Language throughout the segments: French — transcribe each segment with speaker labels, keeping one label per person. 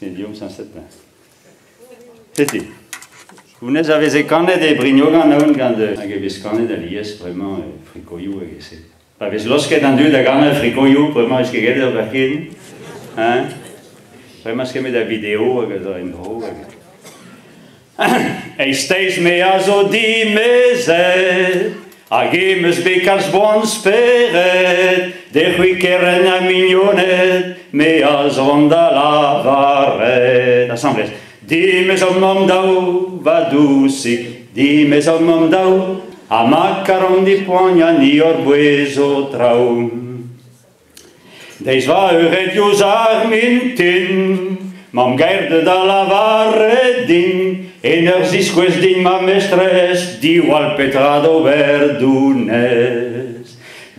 Speaker 1: Medium sans cette main. C'était. Vous n'avez qu'un des brignogan à un quand avez scanné de l'IS vraiment fricoyou et c'est. Avez lorsque dans deux de gana fricoyou vraiment est-ce que j'ai de vaquin, hein? Vraiment ce que met la vidéo avec dans une gros. Et steeds me azo di meze, agimes bekals bon speret, de huikeren a mignonet, me azonda la varet. Assemblée. Dimes om dau vadusi, dimes om dau, a macaron di poigna ni orbueso traum. Deis va euret usar mintin, mam gairde da la varedin, energisques din ma mestres, diu al petrado verdunes.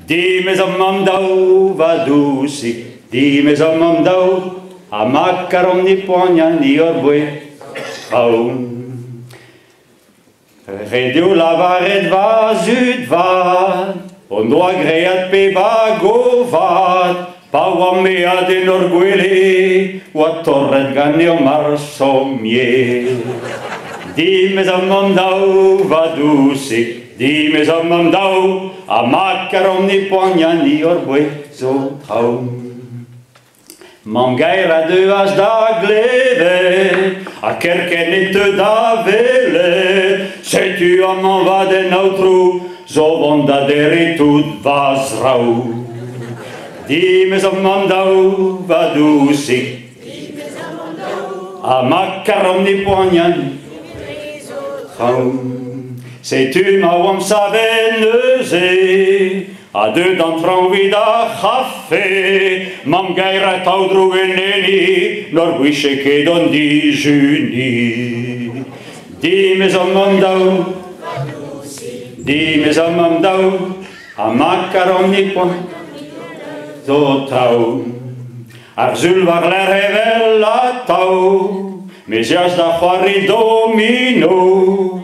Speaker 1: Dimes om dau vadusi, dimes om dau, a macaron ni poigna ni orbue traum. Rediu la varet va zut vat, on doa great pe bagovat, pauam mea din orguele, o a torret gane o marsomie. Dimes om dau vadusi, dimes om dau, a macaron ni poigna ni orbue traum. Mam gaira de as da gleve, a kerkenit da vele, se tu am va de nautru, zo vonda deritut vas rau. Dimes om dau vadusi, a macaron ni poigna traum. Se tu ma wam saveneze, a deux d'entre envie da café, mam gaira taudru eneni, l'orguisce che don di juni. Dimes om dau, dimes om dau, a macaron ni poigna tau. Arzul var l'air revela tau, mes jas da choari domino,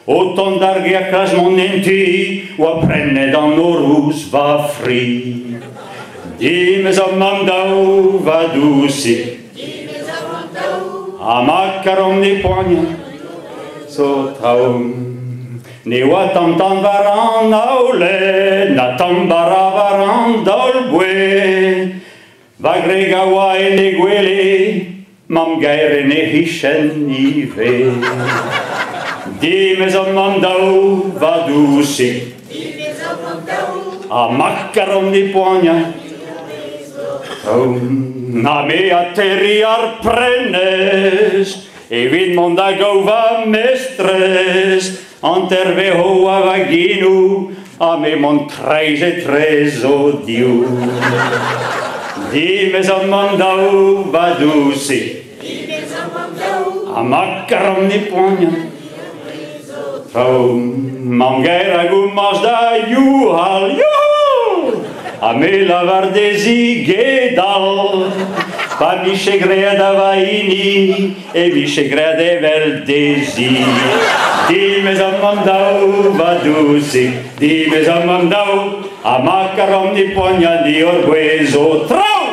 Speaker 1: autant d'argia cras monenti, ou apprenne dans nos rousses va fri. Dimes om dau vadusi, a macaron ni poigna traum. Ni wa tam varan aule, na tam bara varan dolbue, va grega wa e neguele, mam gaire ne hishen nive. Dimes om dau vadusi, a macaron ni poigna traum. Na mea terriar prenes, e vid monda gova mestres, anterve hoa vaginu, a me mon treise treso diu. Dimes om dau vadusi, a macaron ni poigna traum. Mam gaira gummas da juhal, juhu, a me lavar desi gedal, pa miche grea da vaini, e miche grea de veldesi. Dimes om dau vadusi, dimes om dau, a macaron ni poigna ni orgueso traum.